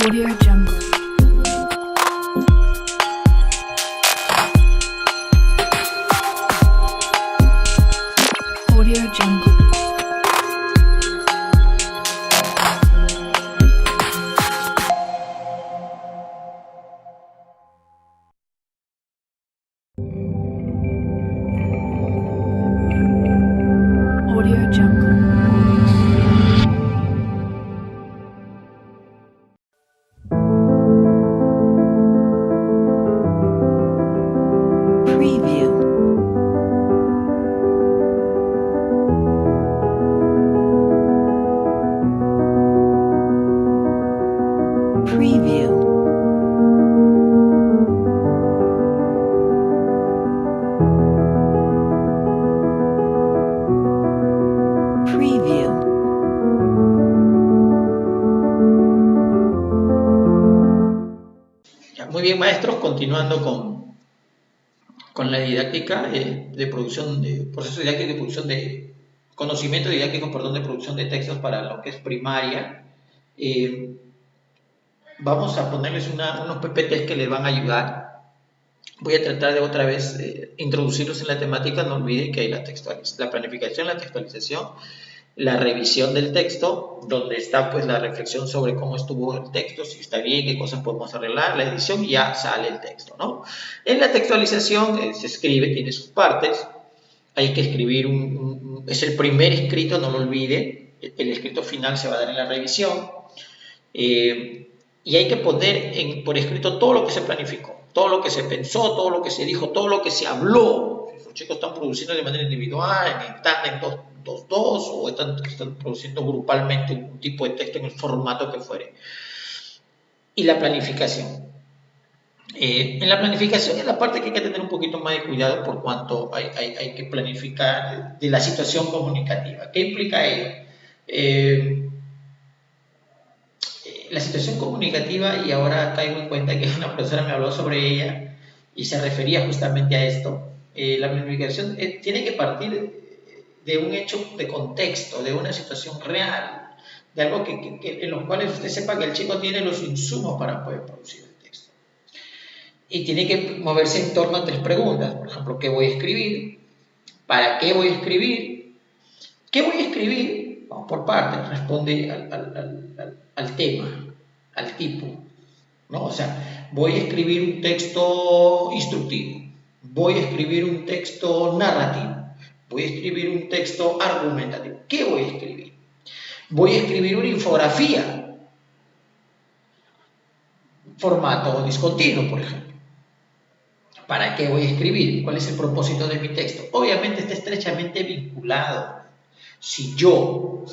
Audio Jungle. Audio Jungle. Audio Jungle. Preview. Preview. Preview. Muy bien, maestros, continuando con la didáctica de producción, de proceso didáctico de producción de conocimiento didáctico, perdón, de producción de textos para lo que es primaria. Vamos a ponerles unos PPTs que les van a ayudar. Voy a tratar de otra vez introducirlos en la temática. No olviden que hay la planificación, la textualización, la revisión del texto, donde está pues la reflexión sobre cómo estuvo el texto, si está bien, qué cosas podemos arreglar, la edición, y ya sale el texto, ¿no? En la textualización se escribe, tiene sus partes, hay que escribir es el primer escrito, no lo olvide, el escrito final se va a dar en la revisión, y hay que poner por escrito todo lo que se planificó, todo lo que se pensó, todo lo que se dijo, todo lo que se habló. Si los chicos están produciendo de manera individual, en tándem 2-2, o están produciendo grupalmente un tipo de texto en el formato que fuere. Y la planificación. En la planificación es la parte que hay que tener un poquito más de cuidado, por cuanto hay que planificar de la situación comunicativa. ¿Qué implica ello? La situación comunicativa, y ahora caigo en cuenta que una profesora me habló sobre ella y se refería justamente a esto. La planificación tiene que partir de un hecho de contexto, de una situación real, de algo en los cuales usted sepa que el chico tiene los insumos para poder producir el texto. Y tiene que moverse en torno a tres preguntas. Por ejemplo, ¿qué voy a escribir? ¿Para qué voy a escribir? ¿Qué voy a escribir? Vamos por partes, responde al tema, al tipo, ¿no? O sea, voy a escribir un texto instructivo, voy a escribir un texto narrativo, voy a escribir un texto argumentativo. ¿Qué voy a escribir? Voy a escribir una infografía, formato discontinuo, por ejemplo. ¿Para qué voy a escribir? ¿Cuál es el propósito de mi texto? Obviamente está estrechamente vinculado. Si yo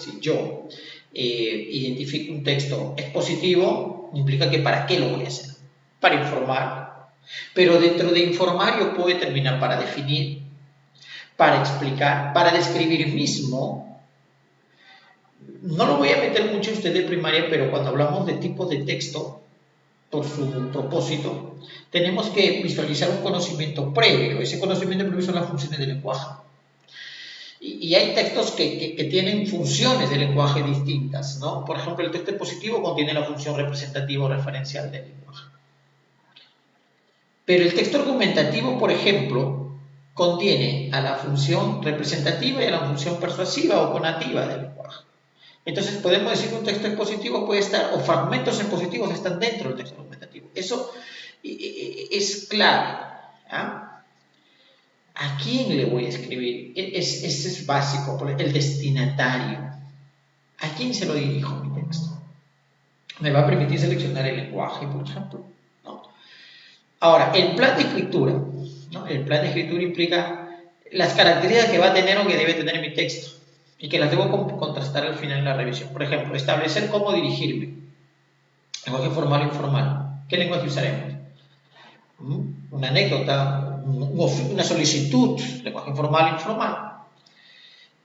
identifico un texto expositivo, implica que ¿para qué lo voy a hacer? Para informar. Pero dentro de informar yo puedo determinar para definir, para explicar, para describir mismo. No lo voy a meter mucho en usted de primaria, pero cuando hablamos de tipos de texto, por su propósito, tenemos que visualizar un conocimiento previo. Ese conocimiento previo son las funciones del lenguaje. Y hay textos que tienen funciones de lenguaje distintas, ¿no? Por ejemplo, el texto expositivo contiene la función representativa o referencial del lenguaje. Pero el texto argumentativo, por ejemplo, contiene a la función representativa y a la función persuasiva o conativa del lenguaje. Entonces podemos decir que un texto expositivo puede estar, o fragmentos expositivos están dentro del texto argumentativo. Eso es clave. ¿Ah? ¿A quién le voy a escribir? Ese es básico, el destinatario. ¿A quién se lo dirijo mi texto? Me va a permitir seleccionar el lenguaje, por ejemplo, ¿no? Ahora, el plan de escritura, ¿no? El plan de escritura implica las características que va a tener o que debe tener mi texto y que las debo contrastar al final en la revisión. Por ejemplo, establecer cómo dirigirme. Lenguaje formal o informal. ¿Qué lenguaje usaremos? Una anécdota, una solicitud, lenguaje formal o informal.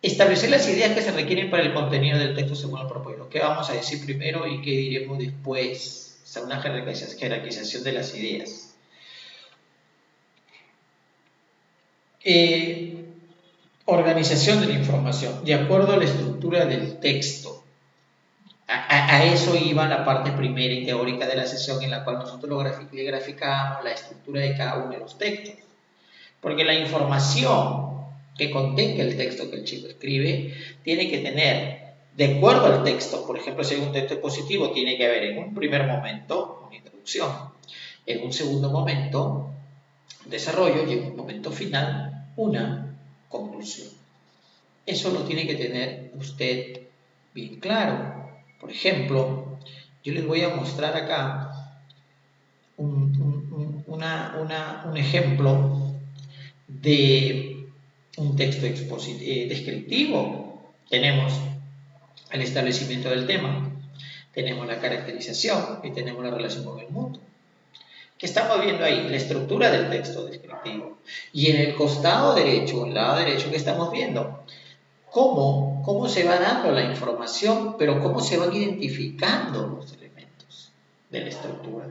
Establecer las ideas que se requieren para el contenido del texto según el propósito. ¿Qué vamos a decir primero y qué diremos después? O sea, una jerarquización de las ideas. Organización de la información, de acuerdo a la estructura del texto. A eso iba la parte primera y teórica de la sesión, en la cual nosotros le graficábamos la estructura de cada uno de los textos. Porque la información que contenga el texto que el chico escribe tiene que tener, de acuerdo al texto, por ejemplo, si hay un texto expositivo, tiene que haber en un primer momento una introducción, en un segundo momento desarrollo y en un momento final una conclusión. Eso lo tiene que tener usted bien claro. Por ejemplo, yo les voy a mostrar acá un ejemplo de un texto descriptivo. Tenemos el establecimiento del tema, tenemos la caracterización y tenemos la relación con el mundo. ¿Qué estamos viendo ahí? La estructura del texto descriptivo. Y en el costado derecho, el lado derecho, ¿qué estamos viendo? Cómo se va dando la información, pero cómo se van identificando los elementos de la estructura.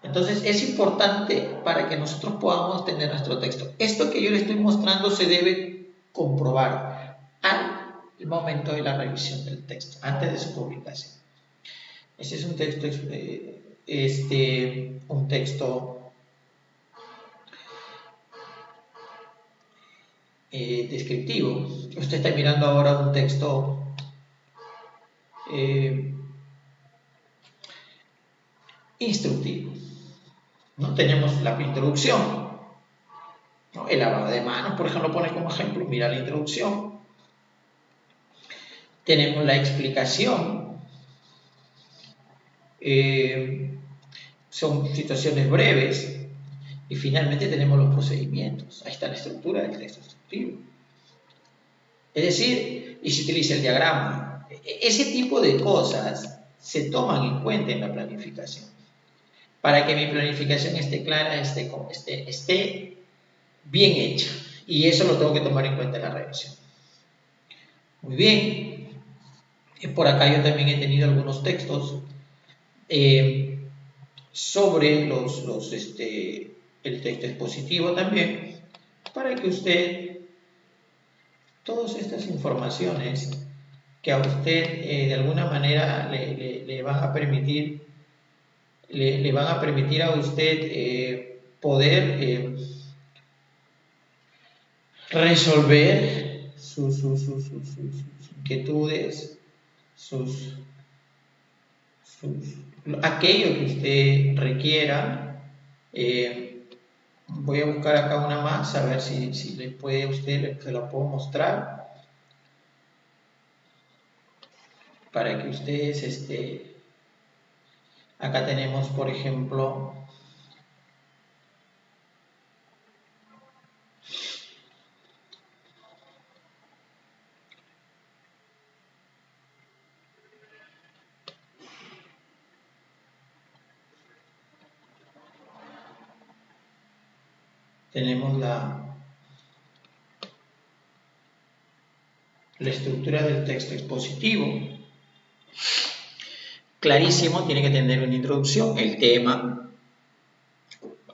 Entonces, es importante para que nosotros podamos tener nuestro texto. Esto que yo le estoy mostrando se debe comprobar al momento de la revisión del texto, antes de su publicación. Ese es un texto descriptivo. Usted está mirando ahora un texto instructivo. ¿No? Tenemos la introducción, ¿no? El lavado de manos, por ejemplo, pone como ejemplo, mira la introducción. Tenemos la explicación, son situaciones breves, y finalmente tenemos los procedimientos. Ahí está la estructura del texto instructivo. Es decir, y se utiliza el diagrama. Ese tipo de cosas se toman en cuenta en la planificación. Para que mi planificación esté clara, esté bien hecha. Y eso lo tengo que tomar en cuenta en la revisión. Muy bien. Por acá yo también he tenido algunos textos sobre el texto expositivo también, para que usted, todas estas informaciones que a usted de alguna manera le van a permitir a usted poder resolver sus inquietudes, aquello que usted requiera. Voy a buscar acá una más, a ver si le puede usted, se la puedo mostrar, para que ustedes, acá tenemos, por ejemplo, la estructura del texto expositivo. Clarísimo, tiene que tener una introducción, el tema,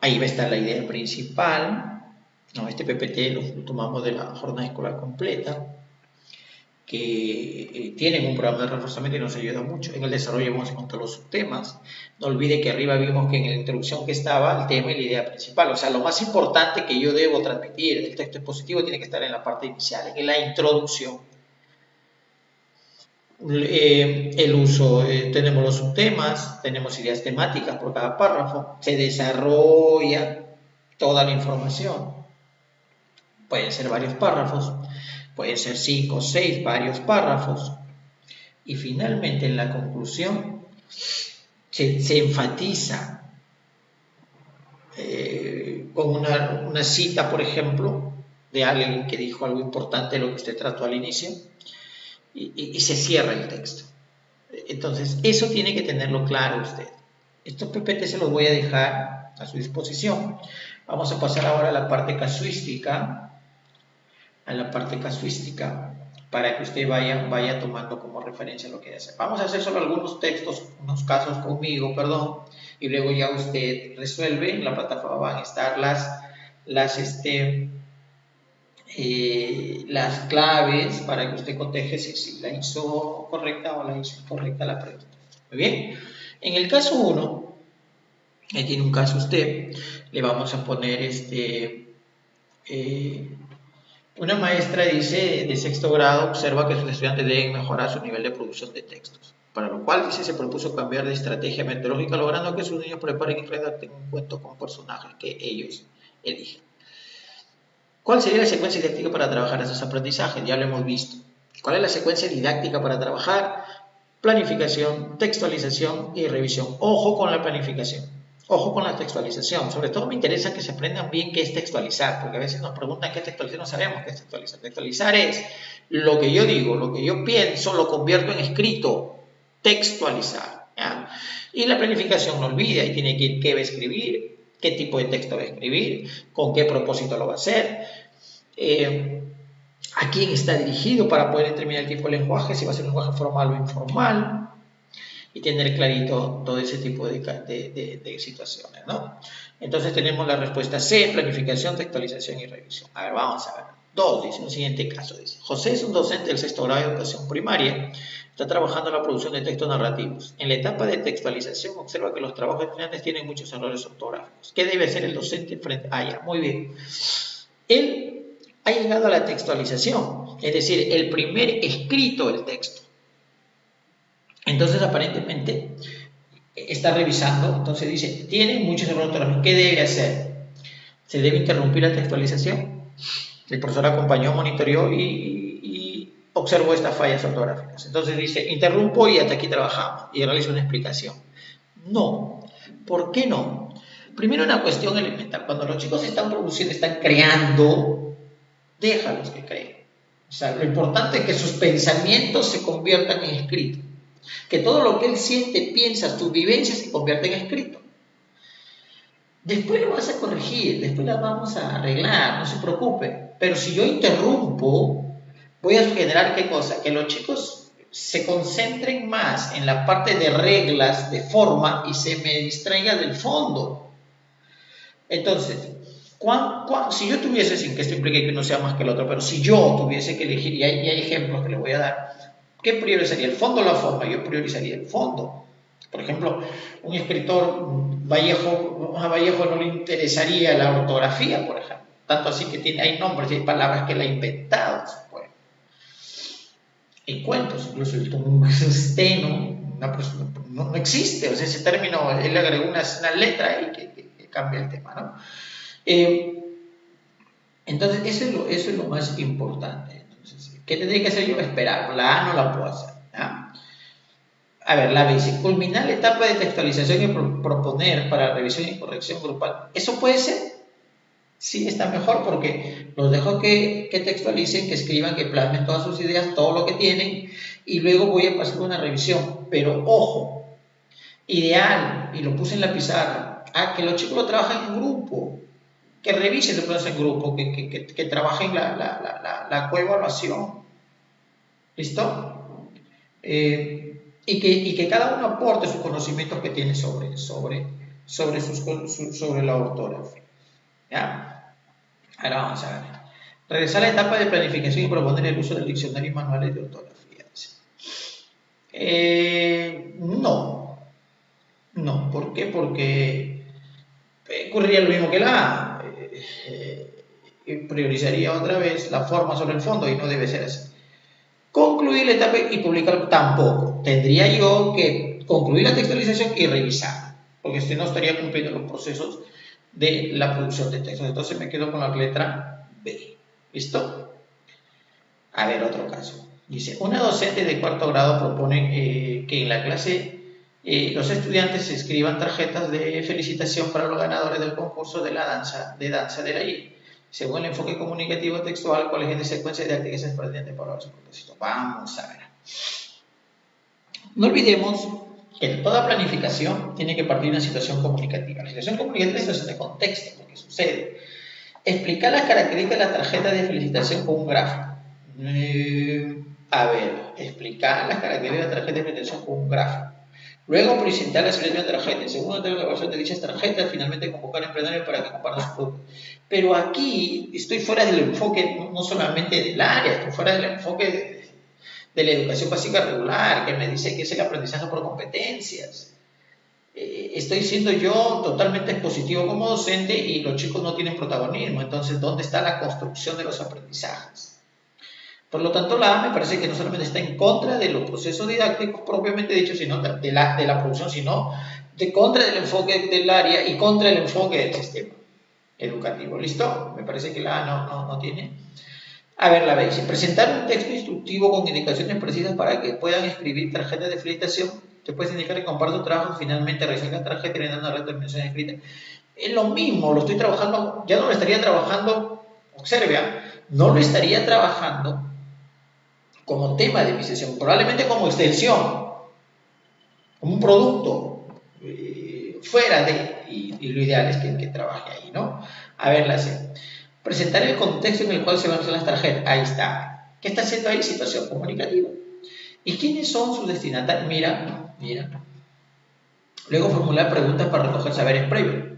ahí va a estar la idea principal, ¿no? Este PPT lo tomamos de la jornada escolar completa, que tienen un programa de reforzamiento y nos ayuda mucho. En el desarrollo vamos a encontrar los subtemas. No olvide que arriba vimos que en la introducción que estaba el tema y la idea principal. O sea, lo más importante que yo debo transmitir del texto expositivo tiene que estar en la parte inicial, en la introducción. El uso, tenemos los subtemas, tenemos ideas temáticas por cada párrafo, se desarrolla toda la información. Pueden ser varios párrafos. Pueden ser 5 o 6, varios párrafos. Y finalmente en la conclusión se enfatiza con una cita, por ejemplo, de alguien que dijo algo importante de lo que usted trató al inicio, y se cierra el texto. Entonces, eso tiene que tenerlo claro usted. Estos PPT se los voy a dejar a su disposición. Vamos a pasar ahora a la parte casuística. Para que usted vaya tomando como referencia lo que hace. Vamos a hacer solo algunos textos, unos casos conmigo, y luego ya usted resuelve. En la plataforma van a estar las claves para que usted coteje si la hizo correcta o la hizo incorrecta la pregunta. Muy bien. En el caso 1, aquí en un caso usted, le vamos a poner una maestra dice de sexto grado observa que sus estudiantes deben mejorar su nivel de producción de textos, para lo cual dice se propuso cambiar de estrategia metodológica logrando que sus niños preparen y redacten un cuento con personajes que ellos eligen. ¿Cuál sería la secuencia didáctica para trabajar esos aprendizajes? Ya lo hemos visto. ¿Cuál es la secuencia didáctica para trabajar? Planificación, textualización y revisión. Ojo con la planificación. Ojo con la textualización. Sobre todo me interesa que se aprendan bien qué es textualizar, porque a veces nos preguntan qué es textualizar, no sabemos qué es textualizar. Textualizar es lo que yo digo, lo que yo pienso, lo convierto en escrito. Textualizar. ¿Ya? Y la planificación no olvide, ahí tiene que ir qué va a escribir, qué tipo de texto va a escribir, con qué propósito lo va a hacer, a quién está dirigido para poder determinar el tipo de lenguaje, si va a ser un lenguaje formal o informal, y tener clarito todo ese tipo de situaciones, ¿no? Entonces tenemos la respuesta C, planificación, textualización y revisión. A ver, vamos a ver. 2, dice un siguiente caso, dice, José es un docente del sexto grado de educación primaria, está trabajando en la producción de textos narrativos. En la etapa de textualización observa que los trabajos de estudiantes tienen muchos errores ortográficos. ¿Qué debe hacer el docente frente a ella? Muy bien. Él ha llegado a la textualización, es decir, el primer escrito del texto. Entonces, aparentemente, está revisando, entonces dice, tiene muchos errores ortográficos. ¿Qué debe hacer? ¿Se debe interrumpir la textualización? El profesor acompañó, monitoreó y observó estas fallas ortográficas. Entonces dice, interrumpo y hasta aquí trabajamos. Y realiza una explicación. No. ¿Por qué no? Primero, una cuestión elemental. Cuando los chicos están produciendo, están creando, déjalos que creen. O sea, lo importante es que sus pensamientos se conviertan en escrito. Que todo lo que él siente, piensa, sus vivencias se conviertan en escrito. Después lo vas a corregir, después las vamos a arreglar, no se preocupe. Pero si yo interrumpo, voy a generar ¿qué cosa? Que los chicos se concentren más en la parte de reglas, de forma, y se me distraiga del fondo. Entonces, si yo tuviese, sin que esto implique que uno sea más que el otro, pero si yo tuviese que elegir, y hay ejemplos que le voy a dar, ¿qué priorizaría? ¿El fondo o la forma? Yo priorizaría el fondo. Por ejemplo, un escritor a Vallejo no le interesaría la ortografía, por ejemplo. Tanto así que hay nombres y hay palabras que él ha inventado. Pues. En cuentos, incluso el tungsteno no existe. O sea, ese término, él le agregó una letra y que cambia el tema, ¿no? Entonces, eso es lo más importante. Entonces, ¿qué tendría que hacer yo? Esperar. La A no la puedo hacer. ¿Ya? A ver, la B dice, culminar la etapa de textualización y proponer para revisión y corrección grupal. ¿Eso puede ser? Sí, está mejor porque los dejo que textualicen, que escriban, que plasmen todas sus ideas, todo lo que tienen, y luego voy a pasar una revisión. Pero ojo, ideal, y lo puse en la pizarra, que los chicos lo trabajen en grupo, que revisen el proceso en grupo, que trabajen la coevaluación. ¿Listo? Y que cada uno aporte sus conocimientos que tiene sobre la ortografía. ¿Ya? Ahora vamos a ver. Regresar a la etapa de planificación y proponer el uso del diccionario y manuales de ortografía. No. ¿Por qué? Porque ocurriría lo mismo que la A. Priorizaría otra vez la forma sobre el fondo y no debe ser así. Concluir la etapa y publicar tampoco. Tendría yo que concluir la textualización y revisar, porque si no estaría cumpliendo los procesos de la producción de textos. Entonces me quedo con la letra B. ¿Listo? A ver, otro caso. Dice, una docente de cuarto grado propone que en la clase los estudiantes escriban tarjetas de felicitación para los ganadores del concurso de danza de la I. Según el enfoque comunicativo textual, ¿cuál es la secuencia didáctica es pertinente para su propósito? Vamos a ver. No olvidemos que toda planificación tiene que partir de una situación comunicativa. La situación comunicativa es una situación de contexto, lo que sucede. Explicar las características de la tarjeta de felicitación con un gráfico. A ver, explicar las características de la tarjeta de felicitación con un gráfico. Luego presentar la selección de tarjetas. Segundo, tener la evaluación de dichas tarjetas. Finalmente, convocar a emprendedores para que compartan sus productos. Pero aquí estoy fuera del enfoque, no solamente del área, estoy fuera del enfoque de la educación básica regular, que me dice que es el aprendizaje por competencias. Estoy siendo yo totalmente expositivo como docente y los chicos no tienen protagonismo. Entonces, ¿dónde está la construcción de los aprendizajes? Por lo tanto, la A me parece que no solamente está en contra de los procesos didácticos propiamente dichos, sino de la producción, sino de contra del enfoque del área y contra el enfoque del sistema educativo. ¿Listo? Me parece que la A no tiene. A ver, la B dice, presentar un texto instructivo con indicaciones precisas para que puedan escribir tarjetas de felicitación. Después indicar que comparto su trabajo, finalmente realizar la tarjeta y dar una retroalimentación escrita. Es lo mismo, lo estoy trabajando, ya no lo estaría trabajando, observe, no lo estaría trabajando como tema de mi sesión, probablemente como extensión, como un producto fuera de, y lo ideal es que trabaje ahí, ¿no? A ver, la C. Presentar el contexto en el cual se van a hacer las tarjetas. Ahí está. ¿Qué está haciendo ahí? Situación comunicativa. ¿Y quiénes son sus destinatarios? Mira. Luego formular preguntas para recoger saberes previos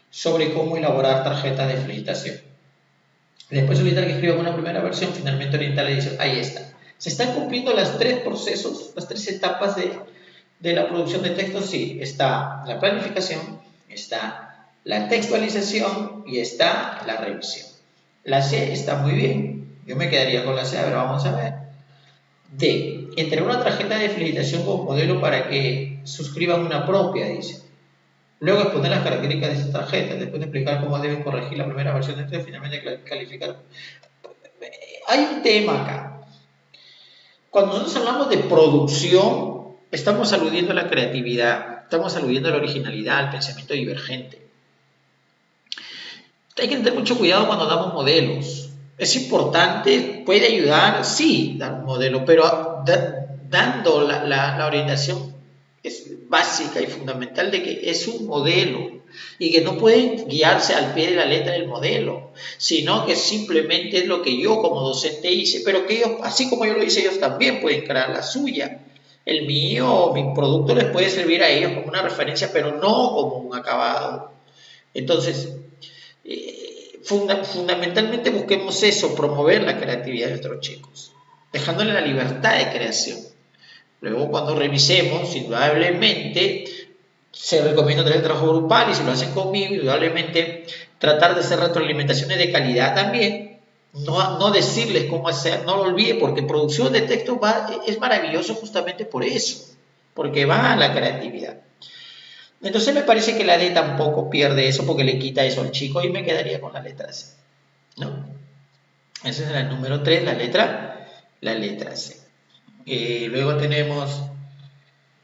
sobre cómo elaborar tarjetas de felicitación. Después solicitar que escriban una primera versión, finalmente orientar la edición. Ahí está. ¿Se están cumpliendo las tres procesos, las tres etapas de la producción de textos? Sí, está la planificación, está la textualización y está la revisión. La C está muy bien. Yo me quedaría con la C, a ver, vamos a ver. D. Entregar una tarjeta de felicitación con modelo para que suscriban una propia, dice. Luego exponer las características de esa tarjeta, después de explicar cómo deben corregir la primera versión de texto y finalmente calificar. Hay un tema acá. Cuando nosotros hablamos de producción, estamos aludiendo a la creatividad, estamos aludiendo a la originalidad, al pensamiento divergente. Hay que tener mucho cuidado cuando damos modelos. Es importante, puede ayudar, sí, dar un modelo, pero dando la orientación es básica y fundamental de que es un modelo y que no pueden guiarse al pie de la letra del modelo, sino que simplemente es lo que yo como docente hice, pero que ellos, así como yo lo hice, ellos también pueden crear la suya. El mío, mi producto les puede servir a ellos como una referencia, pero no como un acabado. Entonces, fundamentalmente busquemos eso, promover la creatividad de nuestros chicos, dejándole la libertad de creación. Luego, cuando revisemos, indudablemente, se recomienda traer el trabajo grupal y si lo hacen conmigo, indudablemente, tratar de hacer retroalimentaciones de calidad también, no decirles cómo hacer, no lo olvide, porque producción de texto es maravilloso justamente por eso, porque va a la creatividad. Entonces me parece que la D tampoco pierde eso porque le quita eso al chico y me quedaría con la letra C, ¿no? Esa es la número 3, la letra C. Luego tenemos,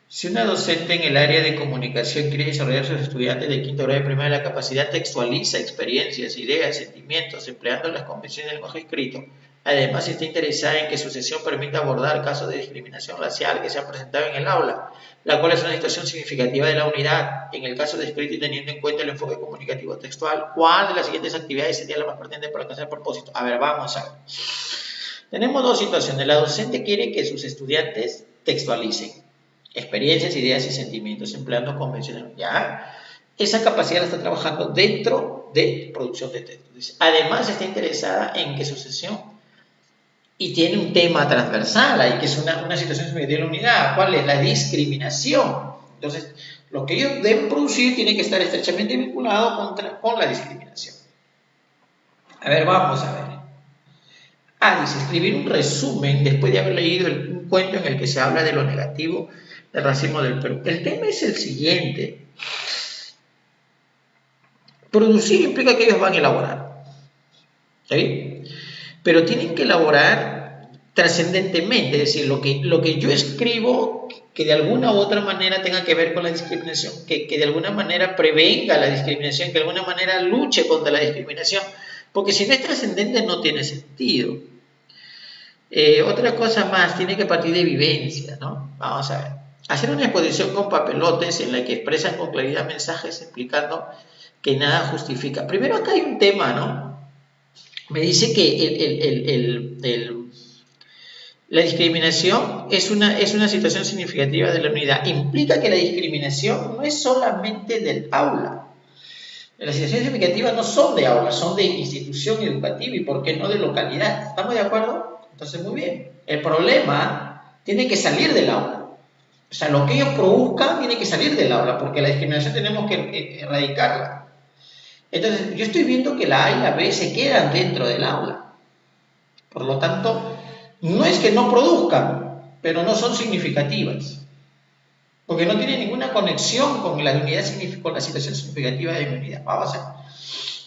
si una docente en el área de comunicación quiere desarrollar a sus estudiantes de quinto grado de primaria la capacidad textualiza experiencias, ideas, sentimientos, empleando las convenciones del lenguaje escrito. Además, está interesada en que su sesión permita abordar casos de discriminación racial que se han presentado en el aula, la cual es una situación significativa de la unidad. En el caso de escrito y teniendo en cuenta el enfoque comunicativo textual, ¿cuál de las siguientes actividades sería la más pertinente para alcanzar el propósito? A ver, vamos a ver. Tenemos dos situaciones. La docente quiere que sus estudiantes textualicen experiencias, ideas y sentimientos, empleando convenciones. Ya, esa capacidad la está trabajando dentro de producción de textos. Además, está interesada en que su sesión y tiene un tema transversal ahí, que es una situación significativa de la unidad. ¿Cuál es? La discriminación. Entonces, lo que ellos deben producir tiene que estar estrechamente vinculado con la discriminación. A ver, vamos a ver. Dice, escribir un resumen después de haber leído un cuento en el que se habla de lo negativo del racismo del Perú. El tema es el siguiente. Producir implica que ellos van a elaborar. ¿Sí? Pero tienen que elaborar trascendentemente, es decir, lo que yo escribo que de alguna u otra manera tenga que ver con la discriminación, que de alguna manera prevenga la discriminación, que de alguna manera luche contra la discriminación, porque si no es trascendente no tiene sentido. Otra cosa más, tiene que partir de vivencia, ¿no? Vamos a ver. Hacer una exposición con papelotes en la que expresan con claridad mensajes explicando que nada justifica. Primero acá hay un tema, ¿no? Me dice que La discriminación es una situación significativa de la unidad. Implica que la discriminación no es solamente del aula. Las situaciones significativas no son de aula, son de institución educativa y, ¿por qué no, de localidad? ¿Estamos de acuerdo? Entonces, muy bien. El problema tiene que salir del aula. O sea, lo que ellos produzcan tiene que salir del aula, porque la discriminación tenemos que erradicarla. Entonces, yo estoy viendo que la A y la B se quedan dentro del aula. Por lo tanto, no es que no produzcan, pero no son significativas. Porque no tiene ninguna conexión con la unidad, con la situación significativa de mi unidad. Vamos a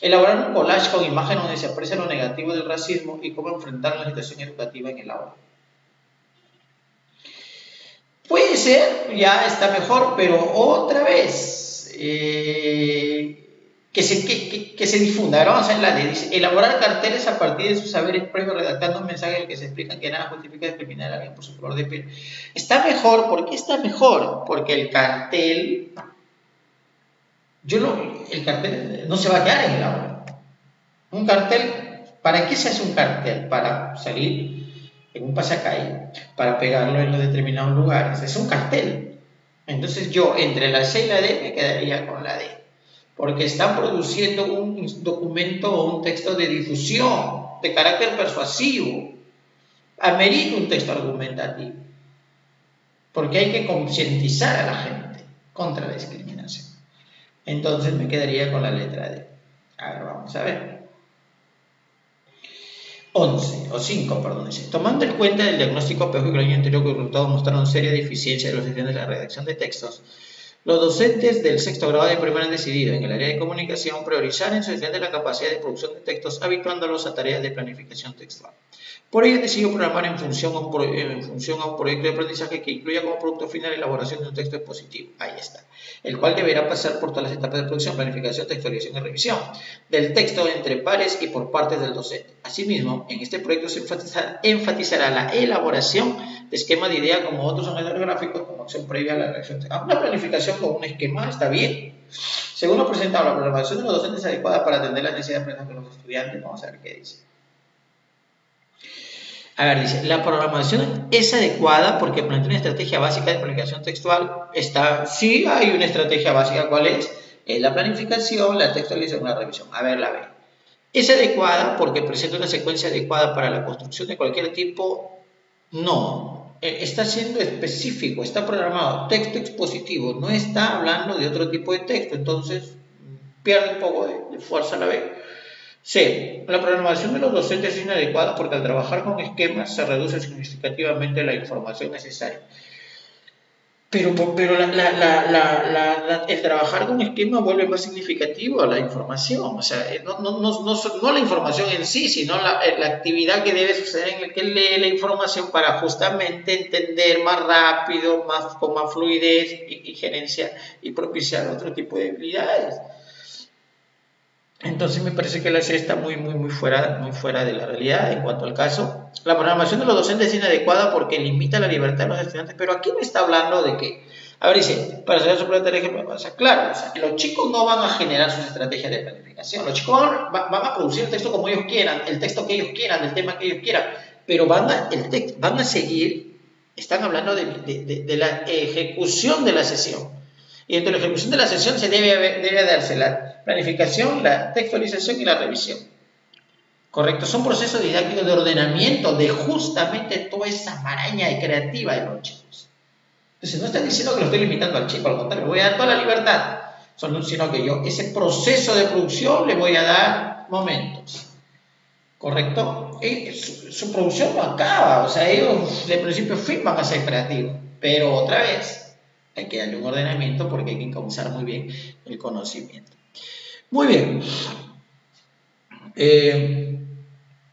elaborar un collage con imágenes donde se aprecia lo negativo del racismo y cómo enfrentar la situación educativa en el aula. Puede ser, ya está mejor, pero otra vez, que se difunda. Ahora vamos a ver la D. Dice, elaborar carteles a partir de sus saberes previos, redactando un mensaje en el que se explica que nada justifica discriminar a alguien por su color de piel. Está mejor. ¿Por qué está mejor? Porque el cartel, el cartel no se va a quedar en el aula. Un cartel, ¿para qué se hace un cartel? Para salir en un pasacalle, para pegarlo en los determinados lugares. Es un cartel. Entonces yo, entre la C y la D, me quedaría con la D. Porque están produciendo un documento o un texto de difusión, de carácter persuasivo. Amerita un texto argumentativo. Porque hay que concientizar a la gente contra la discriminación. Entonces me quedaría con la letra D. A ver, vamos a ver. 5, dice, tomando en cuenta el diagnóstico pedagógico del año anterior, que los resultados mostraron serias deficiencias de los estudiantes de la redacción de textos, los docentes del sexto grado de primaria han decidido, en el área de comunicación, priorizar en sus estudiantes la capacidad de producción de textos, habituándolos a tareas de planificación textual. Por ello, han decidido programar en función a un proyecto de aprendizaje que incluya como producto final la elaboración de un texto expositivo. Ahí está. El cual deberá pasar por todas las etapas de producción, planificación, textualización y revisión del texto entre pares y por partes del docente. Asimismo, en este proyecto se enfatizará la elaboración de esquemas de idea como otros analizadores gráficos como acción previa a la redacción. Una planificación con un esquema está bien. Según lo presentado, la programación de los docentes es adecuada para atender las necesidades de aprendizaje de los estudiantes. Vamos a ver qué dice. A ver, dice, la programación es adecuada porque plantea una estrategia básica de planificación textual. Sí, hay una estrategia básica. ¿Cuál es? La planificación, la textualización, la revisión. A ver, la B. ¿Es adecuada porque presenta una secuencia adecuada para la construcción de cualquier tipo? No. Está siendo específico, está programado. Texto expositivo, no está hablando de otro tipo de texto. Entonces, pierde un poco de fuerza la B. C. La programación de los docentes es inadecuada porque al trabajar con esquemas se reduce significativamente la información necesaria. Pero el trabajar con esquemas vuelve más significativo a la información. O sea, no la información en sí, sino la actividad que debe suceder en el que lee la información para justamente entender más rápido, con más fluidez y gerencia y propiciar otro tipo de habilidades. Entonces me parece que la C está muy fuera de la realidad en cuanto al caso. La programación de los docentes es inadecuada porque limita la libertad de los estudiantes, pero aquí me está hablando de que, a ver, dice, para hacer su planificación, o sea, claro, o sea, los chicos no van a generar sus estrategias de planificación, los chicos van a producir el texto como ellos quieran, el texto que ellos quieran, del tema que ellos quieran, pero van a seguir, están hablando de la ejecución de la sesión. Y entre la ejecución de la sesión se debe darse la planificación, la textualización y la revisión. ¿Correcto? Son procesos didácticos de ordenamiento de justamente toda esa maraña de creativa de los chicos. Entonces, no están diciendo que lo estoy limitando al chico, al contrario, le voy a dar toda la libertad, sino que yo, ese proceso de producción, le voy a dar momentos. ¿Correcto? Su producción no acaba, o sea, ellos de principio a fin van a ser creativos, pero otra vez, hay que darle un ordenamiento porque hay que encauzar muy bien el conocimiento. Muy bien.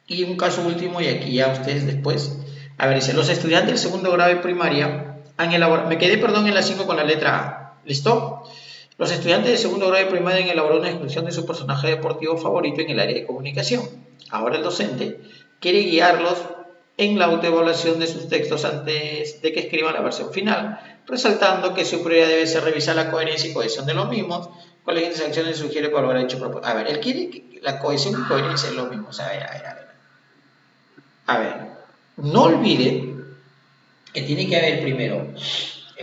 Y un caso último, y aquí ya ustedes después. A ver, dice, los estudiantes del segundo grado de primaria han elaborado, me quedé, en la 5 con la letra A. ¿Listo? Los estudiantes del segundo grado de primaria han elaborado una descripción de su personaje deportivo favorito en el área de comunicación. Ahora el docente quiere guiarlos en la autoevaluación de sus textos antes de que escriban la versión final, resaltando que su prioridad debe ser revisar la coherencia y cohesión de los mismos, cuáles acciones sugiere para lograr dicho propósito. A ver, él quiere que la cohesión y coherencia es lo mismo. O sea, a ver. No olvide que tiene que haber primero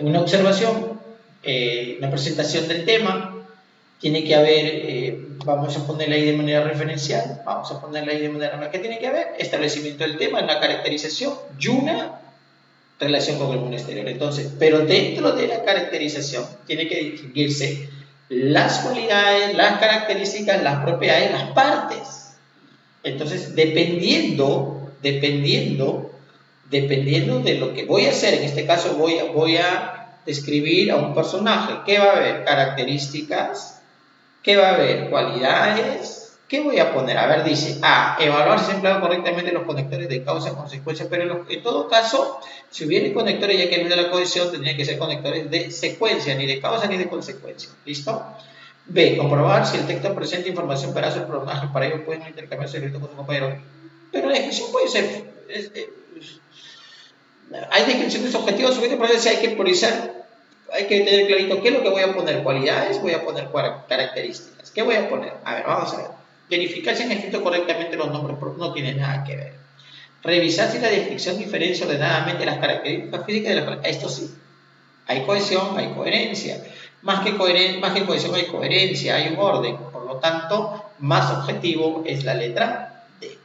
una observación, una presentación del tema, tiene que haber, vamos a ponerla ahí de manera referencial, vamos a ponerla ahí de manera, ¿qué tiene que haber? Establecimiento del tema, una caracterización y una relación con el mundo exterior. Entonces, pero dentro de la caracterización tiene que distinguirse las cualidades, las características, las propiedades, las partes. Entonces, dependiendo de lo que voy a hacer, en este caso voy a describir a un personaje. ¿Qué va a haber? Características. ¿Qué va a haber? Cualidades. ¿Qué voy a poner? A ver, dice evaluar si se empleado correctamente los conectores de causa-consecuencia, pero en todo caso, si hubiera conectores, ya que es de la cohesión, tendría que ser conectores de secuencia, ni de causa ni de consecuencia. ¿Listo? B. Comprobar si el texto presenta información para su personaje. Para ello pueden intercambiar secretos con su compañero. Pero la descripción puede ser... hay descripciones objetivas, subjetivas, pero hay que priorizar, hay que tener clarito qué es lo que voy a poner. Cualidades, voy a poner características. ¿Qué voy a poner? A ver, vamos a ver. Verificar si han escrito correctamente los nombres, porque no tiene nada que ver. Revisar si la descripción diferencia ordenadamente las características físicas de las... Esto sí. Hay cohesión, hay coherencia. Más que cohesión hay coherencia, hay un orden. Por lo tanto, más objetivo es la letra D.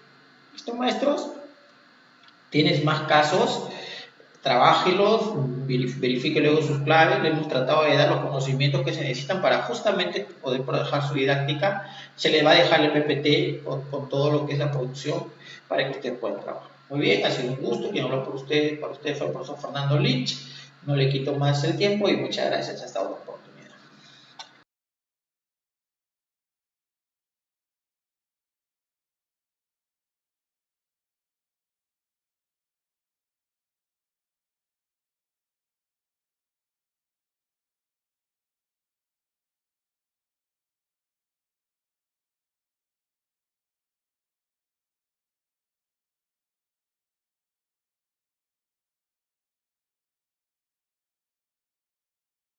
¿Listo, maestros? ¿Tienes más casos? Trabájelos, verifique luego sus claves. Le hemos tratado de dar los conocimientos que se necesitan para justamente poder dejar su didáctica. Se le va a dejar el PPT con todo lo que es la producción para que usted pueda trabajar. Muy bien, ha sido un gusto. Quien habló para usted fue el profesor Fernando Lynch. No le quito más el tiempo y muchas gracias. Hasta luego.